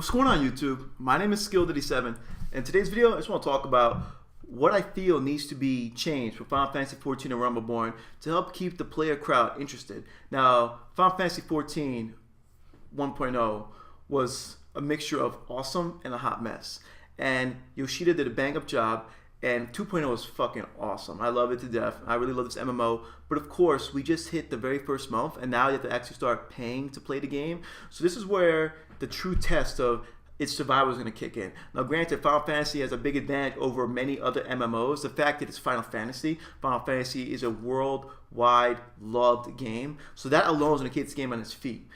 What's going on, YouTube? My name is Skill87, and today's video I just want to talk about what I feel needs to be changed for Final Fantasy XIV and Rumbleborn to help keep the player crowd interested. Now, Final Fantasy XIV 1.0 was a mixture of awesome and a hot mess, and Yoshida did a bang-up job, and 2.0 is fucking awesome. I love it to death. I really love this MMO, but of course, we just hit the very first month, and now you have to actually start paying to play the game. So this is where the true test of its survival is going to kick in. Now, granted, Final Fantasy has a big advantage over many other MMOs. The fact that it's Final Fantasy is a worldwide loved game, so that alone is going to keep this game on its feet.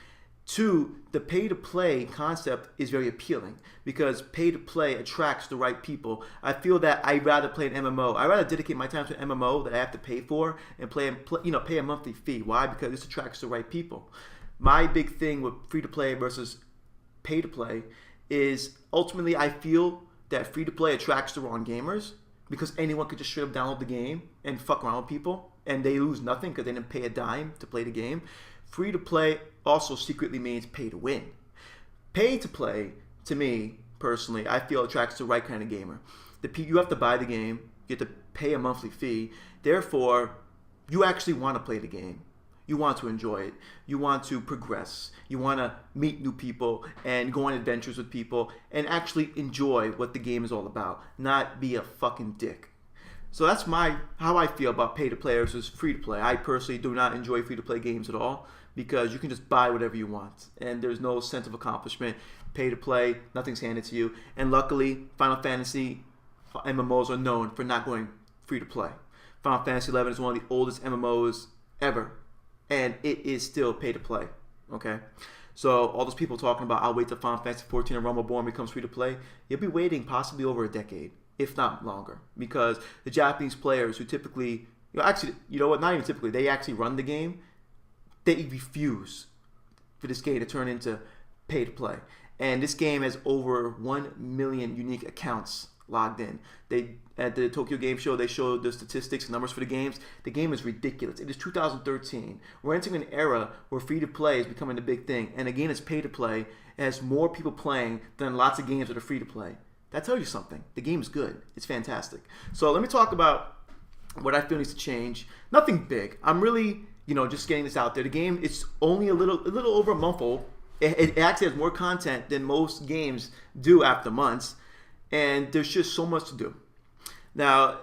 Two, the pay-to-play concept is very appealing because pay-to-play attracts the right people. I feel that I'd rather play an MMO. I'd rather dedicate my time to an MMO that I have to pay for and pay a monthly fee. Why? Because this attracts the right people. My big thing with free-to-play versus pay-to-play is ultimately I feel that free-to-play attracts the wrong gamers because anyone could just straight up download the game and fuck around with people and they lose nothing because they didn't pay a dime to play the game. Free-to-play also secretly means pay-to-win. Pay-to-play, to me, personally, I feel attracts the right kind of gamer. You have to buy the game, you have to pay a monthly fee, therefore, you actually want to play the game. You want to enjoy it. You want to progress. You want to meet new people and go on adventures with people and actually enjoy what the game is all about, not be a fucking dick. So that's how I feel about pay-to-play versus free-to-play. I personally do not enjoy free-to-play games at all because you can just buy whatever you want and there's no sense of accomplishment. Pay-to-play, nothing's handed to you. And luckily, Final Fantasy MMOs are known for not going free-to-play. Final Fantasy XI is one of the oldest MMOs ever, and it is still pay-to-play, okay? So all those people talking about, I'll wait till Final Fantasy XIV and Rumbleborn becomes free-to-play, you'll be waiting possibly over a decade, if not longer, because the Japanese players who typically, not even typically, they actually run the game, they refuse for this game to turn into pay-to-play. And this game has over 1 million unique accounts logged in. At the Tokyo Game Show, they showed the statistics and numbers for the games. The game is ridiculous. It is 2013. We're entering an era where free-to-play is becoming the big thing. And again, it's pay-to-play. It has more people playing than lots of games that are free-to-play. That tells you something. The game is good. It's fantastic. So let me talk about what I feel needs to change. Nothing big. I'm really, just getting this out there. The game, it's only a little over a month old. It actually has more content than most games do after months. And there's just so much to do. Now,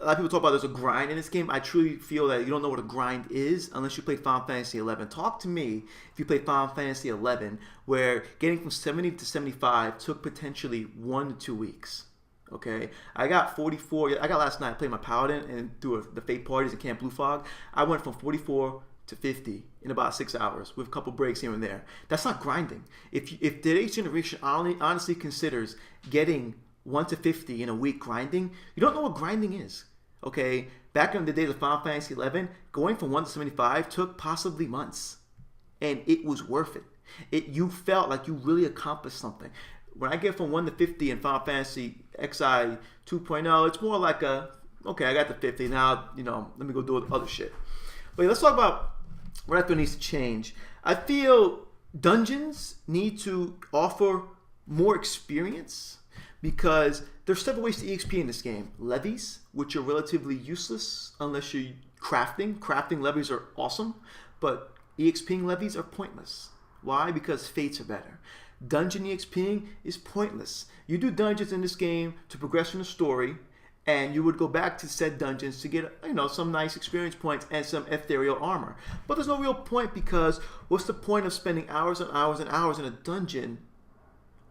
a lot of people talk about there's a grind in this game. I truly feel that you don't know what a grind is unless you play Final Fantasy XI. Talk to me if you play Final Fantasy XI, where getting from 70 to 75 took potentially 1 to 2 weeks. Okay, I got 44. I got last night. I played my Paladin and through the Fate parties at Camp Blue Fog. I went from 44 to 50 in about 6 hours with a couple breaks here and there. That's not grinding. If today's generation honestly considers getting 1 to 50 in a week grinding, you don't know what grinding is. Okay, back in the days of Final Fantasy XI, going from 1 to 75 took possibly months, and it was worth it. You felt like you really accomplished something. When I get from 1 to 50 in Final Fantasy XI 2.0, it's more like okay, I got the 50 now. Let me go do other shit. But let's talk about what I feel needs to change. I feel dungeons need to offer more experience because there's several ways to EXP in this game. Levies, which are relatively useless unless you're crafting. Crafting levies are awesome, but EXPing levies are pointless. Why? Because fates are better. Dungeon EXPing is pointless. You do dungeons in this game to progress in the story, and you would go back to said dungeons to get, some nice experience points and some ethereal armor. But there's no real point because what's the point of spending hours and hours and hours in a dungeon?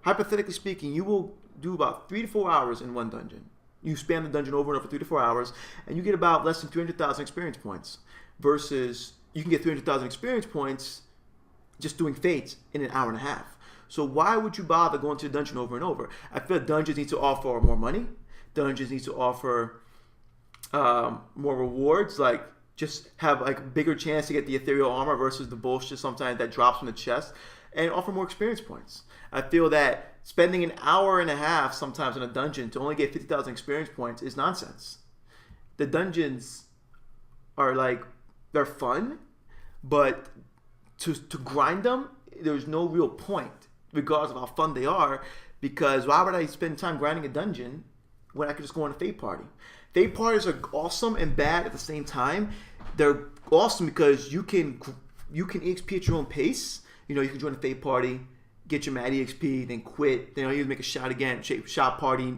Hypothetically speaking, you will do about 3 to 4 hours in one dungeon. You spam the dungeon over and over for 3 to 4 hours, and you get about less than 300,000 experience points. Versus, you can get 300,000 experience points just doing fates in an hour and a half. So why would you bother going to the dungeon over and over? I feel dungeons need to offer more money. Dungeons need to offer more rewards, like just have a bigger chance to get the ethereal armor versus the bullshit sometimes that drops from the chest, and offer more experience points. I feel that spending an hour and a half sometimes in a dungeon to only get 50,000 experience points is nonsense. The dungeons are they're fun, but to grind them, there's no real point regardless of how fun they are, because why would I spend time grinding a dungeon when I could just go on a fate party? Fate parties are awesome and bad at the same time. They're awesome because you can EXP at your own pace. You know, you can join a fate party, get your mad EXP, then quit. Then you make a shot again. Shot party,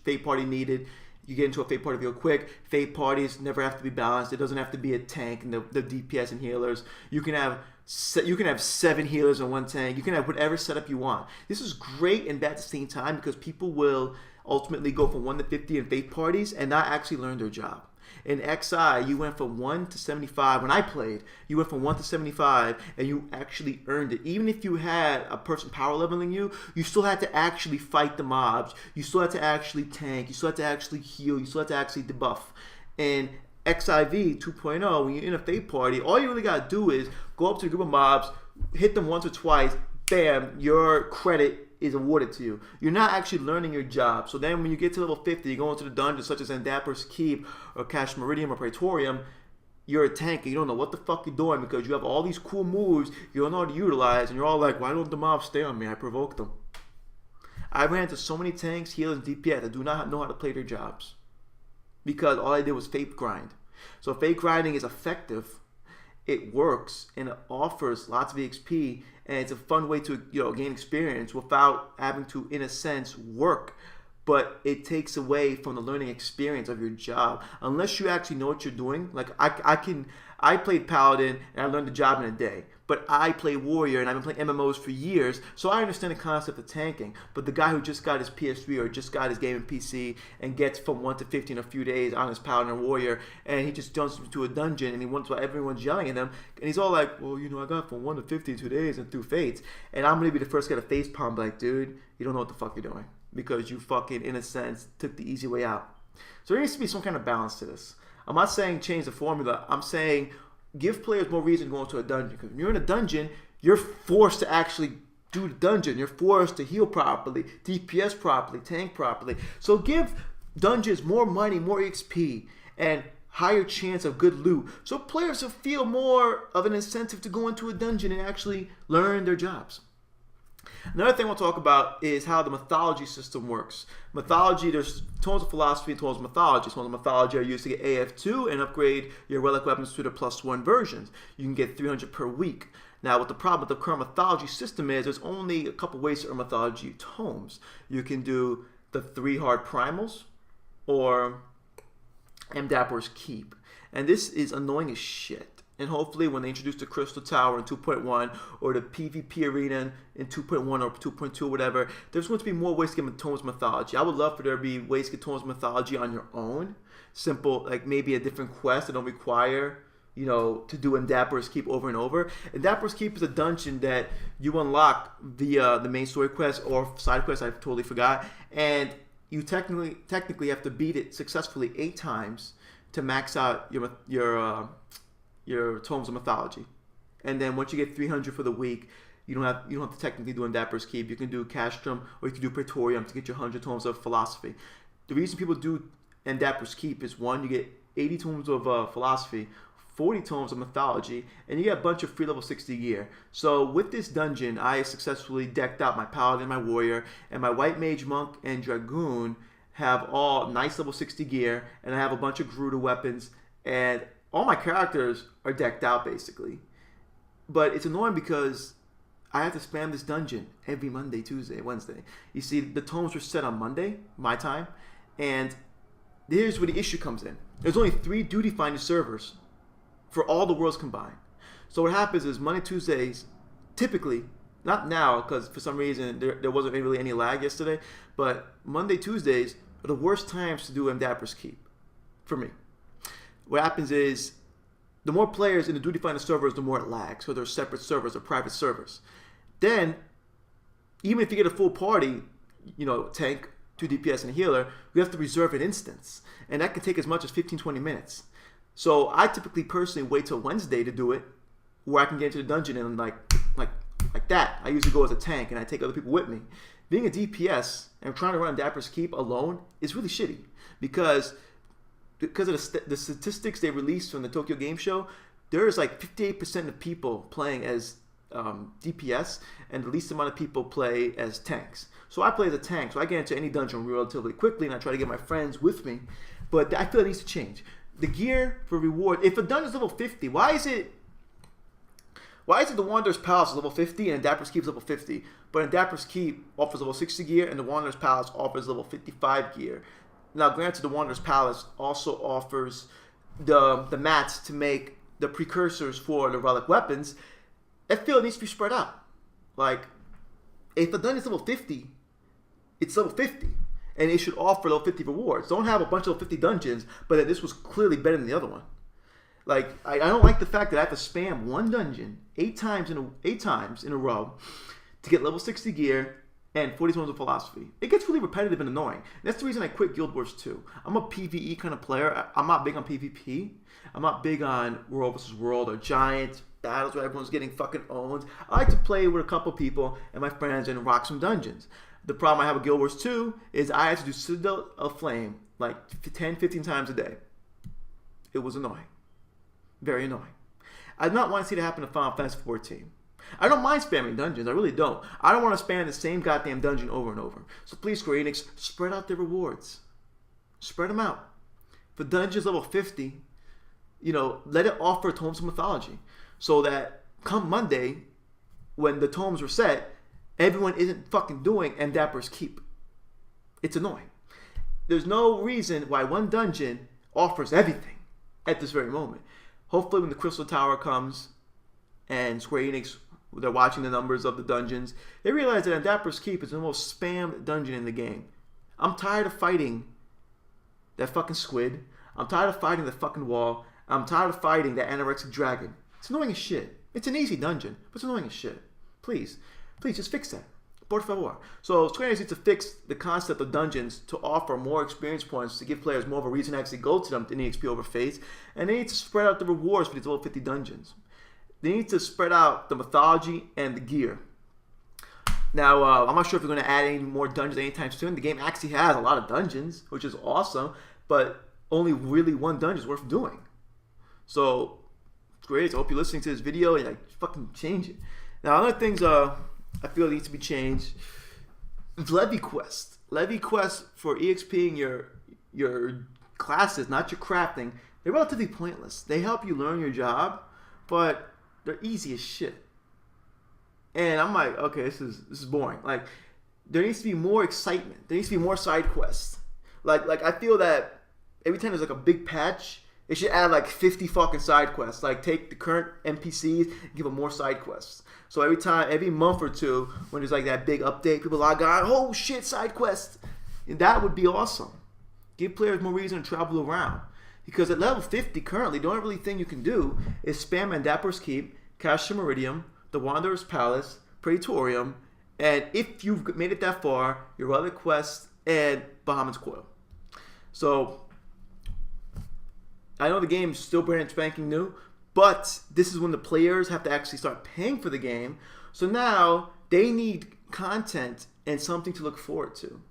fate party needed. You get into a fate party real quick. Fate parties never have to be balanced. It doesn't have to be a tank and the DPS and healers. You can have 7 healers in one tank. You can have whatever setup you want. This is great and bad at the same time because people will ultimately go from 1 to 50 in fate parties and not actually learn their job. In XI, you went from 1 to 75. When I played, you went from 1 to 75 and you actually earned it. Even if you had a person power leveling you, you still had to actually fight the mobs. You still had to actually tank. You still had to actually heal. You still had to actually debuff. And XIV 2.0, when you're in a fate party, all you really got to do is go up to a group of mobs, hit them once or twice, bam, your credit is awarded to you. You're not actually learning your job. So then when you get to level 50, you go into the dungeons such as Endapper's Keep or Cash Meridian or Praetorium, you're a tank and you don't know what the fuck you're doing because you have all these cool moves you don't know how to utilize and you're all like, why don't the mobs stay on me? I provoked them. I ran into so many tanks, healers, and DPS that do not know how to play their jobs because all I did was fake grind. So fake grinding is effective. It works and it offers lots of EXP and it's a fun way to gain experience without having to, in a sense, work. But it takes away from the learning experience of your job unless you actually know what you're doing. Like I played Paladin and I learned the job in a day. But I play Warrior and I've been playing MMOs for years, so I understand the concept of tanking. But the guy who just got his PS3 or just got his gaming PC and gets from 1 to 50 in a few days on his Paladin or Warrior, and he just jumps into a dungeon and he wants why everyone's yelling at him, and he's all like, well, I got from 1 to 50 in 2 days and through fates, and I'm gonna be the first guy to face palm like, dude, you don't know what the fuck you're doing because you fucking, in a sense, took the easy way out. So there needs to be some kind of balance to this. I'm not saying change the formula. I'm saying give players more reason to go into a dungeon. Because when you're in a dungeon, you're forced to actually do the dungeon. You're forced to heal properly, DPS properly, tank properly. So give dungeons more money, more XP, and higher chance of good loot. So players will feel more of an incentive to go into a dungeon and actually learn their jobs. Another thing we'll talk about is how the mythology system works. Mythology, there's tones of philosophy and tones of mythology. Tones of mythology are used to get AF2 and upgrade your relic weapons to the +1 versions. You can get 300 per week. Now, what the problem with the current mythology system is, there's only a couple ways to earn mythology tomes. You can do the 3 hard primals or Mdapper's Keep. And this is annoying as shit. And hopefully when they introduce the Crystal Tower in 2.1 or the PvP Arena in 2.1 or 2.2 or whatever, there's going to be more ways to get Tomes Mythology. I would love for there to be ways to get Tomes Mythology on your own. Simple, like maybe a different quest that don't require, to do Endapper's Keep over and over. Endapper's Keep is a dungeon that you unlock via the main story quest or side quest, I totally forgot. And you technically have to beat it successfully 8 times to max out your Tomes of Mythology. And then once you get 300 for the week, you don't have to technically do Endapper's Keep. You can do Castrum or you can do Praetorium to get your 100 Tomes of Philosophy. The reason people do Endapper's Keep is 1, you get 80 Tomes of Philosophy, 40 Tomes of Mythology, and you get a bunch of free level 60 gear. So with this dungeon, I successfully decked out my Paladin, my Warrior, and my White Mage, Monk, and Dragoon have all nice level 60 gear, and I have a bunch of Garuda weapons, and all my characters are decked out basically. But it's annoying because I have to spam this dungeon every Monday, Tuesday, Wednesday. You see, the tomes were set on Monday, my time, and here's where the issue comes in. There's only 3 duty finder servers for all the worlds combined. So what happens is Monday, Tuesdays, typically, not now because for some reason there wasn't really any lag yesterday, but Monday, Tuesdays are the worst times to do Endapper's Keep for me. What happens is the more players in the duty finder servers, the more it lags. So there's separate servers or private servers. Then, even if you get a full party, tank, 2 DPS, and a healer, you have to reserve an instance. And that can take as much as 15-20 minutes. So I typically personally wait till Wednesday to do it, where I can get into the dungeon and like that. I usually go as a tank and I take other people with me. Being a DPS and trying to run Endapper's Keep alone is really shitty because of the statistics they released from the Tokyo Game Show, there's like 58% of people playing as DPS, and the least amount of people play as tanks. So I play as a tank, so I get into any dungeon relatively quickly, and I try to get my friends with me. But I feel it needs to change. The gear for reward, if a dungeon is level 50, why is it the Wanderer's Palace is level 50 and Dapper's Keep is level 50, but Dapper's Keep offers level 60 gear and the Wanderer's Palace offers level 55 gear? Now, granted, the Wanderer's Palace also offers the mats to make the precursors for the relic weapons. I feel it needs to be spread out. Like, if a dungeon is level 50, it's level 50, and it should offer level 50 rewards. Don't have a bunch of level 50 dungeons, but then this was clearly better than the other one. Like, I don't like the fact that I have to spam one dungeon 8 times in a row to get level 60 gear and 40 tones of philosophy. It gets really repetitive and annoying. And that's the reason I quit Guild Wars 2. I'm a PvE kind of player. I'm not big on PvP. I'm not big on world versus world or giant battles where everyone's getting fucking owned. I like to play with a couple people and my friends and rock some dungeons. The problem I have with Guild Wars 2 is I had to do Citadel of Flame like 10, 15 times a day. It was annoying. Very annoying. I do not want to see that happen to Final Fantasy XIV. I don't mind spamming dungeons. I really don't. I don't want to spam the same goddamn dungeon over and over. So please, Square Enix, spread out their rewards. Spread them out. For dungeons level 50, let it offer Tomes of Mythology. So that come Monday, when the tomes are set, everyone isn't fucking doing Dapper's Keep. It's annoying. There's no reason why one dungeon offers everything at this very moment. Hopefully when the Crystal Tower comes and Square Enix, they're watching the numbers of the dungeons, they realize that Dapper's Keep is the most spammed dungeon in the game. I'm tired of fighting that fucking squid. I'm tired of fighting the fucking wall. I'm tired of fighting that anorexic dragon. It's annoying as shit. It's an easy dungeon, but it's annoying as shit. Please just fix that. Por favor. So Square Enix needs to fix the concept of dungeons to offer more experience points to give players more of a reason to actually go to them in EXP over Fates, and they need to spread out the rewards for these level 50 dungeons. They need to spread out the mythology and the gear. Now, I'm not sure if they're going to add any more dungeons anytime soon. The game actually has a lot of dungeons, which is awesome, but only really one dungeon is worth doing. So, it's great. I hope you're listening to this video and fucking change it. Now, other things I feel needs to be changed. Levy Quest. Levy Quest for EXPing your classes, not your crafting. They're relatively pointless. They help you learn your job, but they're easy as shit. And I'm like, okay, this is boring. Like, there needs to be more excitement. There needs to be more side quests. Like I feel that every time there's like a big patch, they should add like 50 fucking side quests. Like, take the current NPCs and give them more side quests. So every month or two, when there's like that big update, people log on, oh shit, side quests. And that would be awesome. Give players more reason to travel around. Because at level 50 currently, the only really thing you can do is spam Dapper's Keep, Cassia Meridium, the Wanderer's Palace, Praetorium, and if you've made it that far, your other quest and Bahamut's Coil. So, I know the game's still brand spanking new, but this is when the players have to actually start paying for the game. So now, they need content and something to look forward to.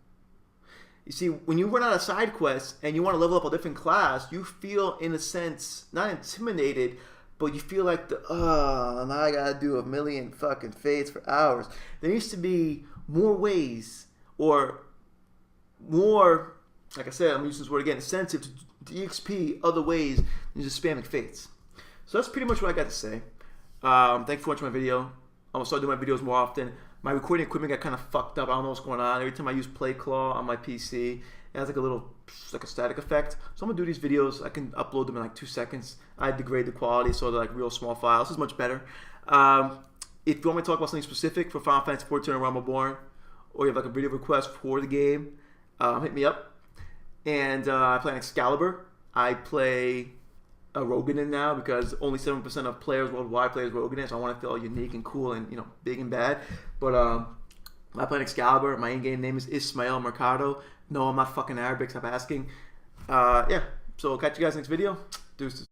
You see, when you run out of side quests and you want to level up a different class, you feel, in a sense, not intimidated, but you feel like now I gotta do a million fucking Fates for hours. There needs to be more ways, or more, like I said, I'm using this word again, incentive to EXP other ways than just spamming Fates. So that's pretty much what I got to say. Thank you for watching my video. I'm gonna start doing my videos more often. My recording equipment got kind of fucked up. I don't know what's going on. Every time I use PlayClaw on my PC, it has like a static effect. So I'm gonna do these videos. I can upload them in like 2 seconds. I degrade the quality so they're like real small files. This is much better. If you want me to talk about something specific for Final Fantasy XIV and Realm Reborn, or you have like a video request for the game, hit me up. And I play an Excalibur. I play a Roganin now because only 7% of players worldwide play as Roganin, so I want to feel unique and cool and big and bad. But I play an Excalibur. My in-game name is Ismael Mercado. No, I'm not fucking Arabic. Stop asking. Yeah. So catch you guys next video. Deuces.